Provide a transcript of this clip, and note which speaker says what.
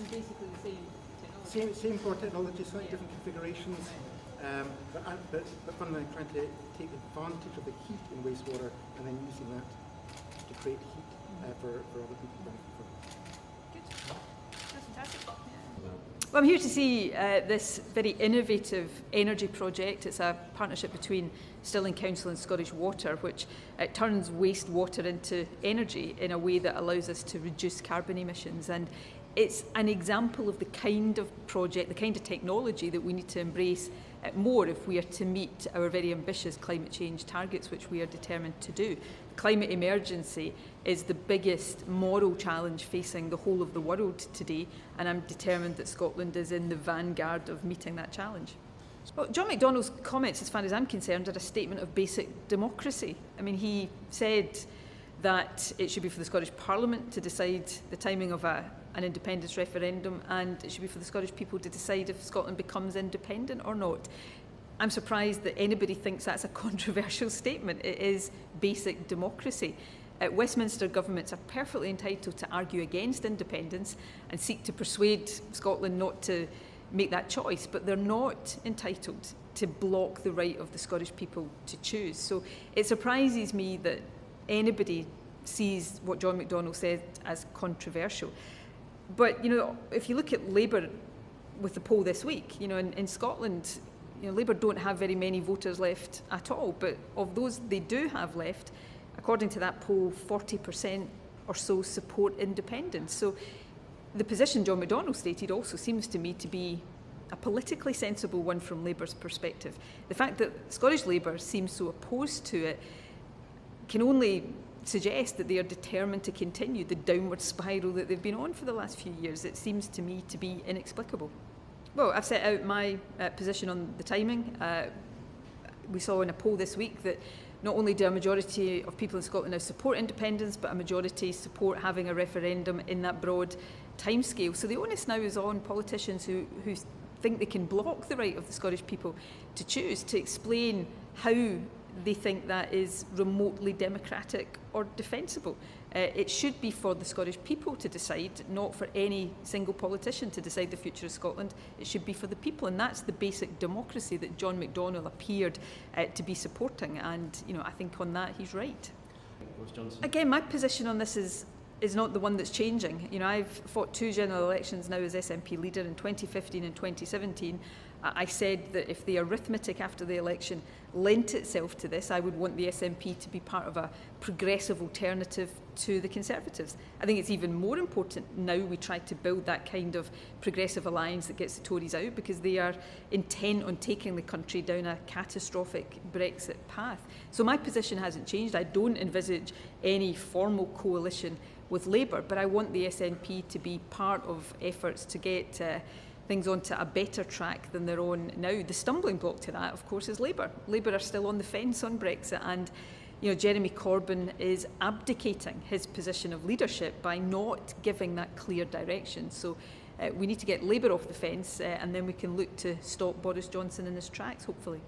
Speaker 1: and basically the same technology.
Speaker 2: Same core technology, slightly different configurations, but fundamentally trying to take advantage of the heat in wastewater and then using that to create heat for other people to benefit from.
Speaker 1: Good. That's fantastic.
Speaker 3: Well, I'm here to see this very innovative energy project. It's a partnership between Stirling Council and Scottish Water, which turns wastewater into energy in a way that allows us to reduce carbon emissions. And it's an example of the kind of project, the kind of technology that we need to embrace more if we are to meet our very ambitious climate change targets, which we are determined to do. Climate emergency is the biggest moral challenge facing the whole of the world today, and I'm determined that Scotland is in the vanguard of meeting that challenge. Well, John McDonnell's comments, as far as I'm concerned, are a statement of basic democracy. I mean, he said that it should be for the Scottish Parliament to decide the timing of an independence referendum, and it should be for the Scottish people to decide if Scotland becomes independent or not. I'm surprised that anybody thinks that's a controversial statement. It is basic democracy. Westminster governments are perfectly entitled to argue against independence and seek to persuade Scotland not to make that choice, but they're not entitled to block the right of the Scottish people to choose. So it surprises me that anybody sees what John McDonnell said as controversial. But, you know, if you look at Labour with the poll this week, you know, in Scotland, you know, Labour don't have very many voters left at all, but of those they do have left, according to that poll, 40% or so support independence. So the position John McDonnell stated also seems to me to be a politically sensible one from Labour's perspective. The fact that Scottish Labour seems so opposed to it can only suggest that they are determined to continue the downward spiral that they've been on for the last few years. It seems to me to be inexplicable. Well, I've set out my position on the timing. We saw in a poll this week that not only do a majority of people in Scotland now support independence, but a majority support having a referendum in that broad timescale. So the onus now is on politicians who think they can block the right of the Scottish people to choose, to explain how they think that is remotely democratic or defensible. It should be for the Scottish people to decide, not for any single politician to decide the future of Scotland. It should be for the people, and that's the basic democracy that John McDonnell appeared to be supporting, and you know, I think on that he's right. Again, my position on this is not the one that's changing. You know, I've fought 2 general elections now as SNP leader in 2015 and 2017. I said that if the arithmetic after the election lent itself to this, I would want the SNP to be part of a progressive alternative to the Conservatives. I think it's even more important now we try to build that kind of progressive alliance that gets the Tories out, because they are intent on taking the country down a catastrophic Brexit path. So my position hasn't changed. I don't envisage any formal coalition with Labour, but I want the SNP to be part of efforts to get things onto a better track than they're on now. The stumbling block to that, of course, is Labour. Labour are still on the fence on Brexit, and you know, Jeremy Corbyn is abdicating his position of leadership by not giving that clear direction. So we need to get Labour off the fence, and then we can look to stop Boris Johnson in his tracks, hopefully.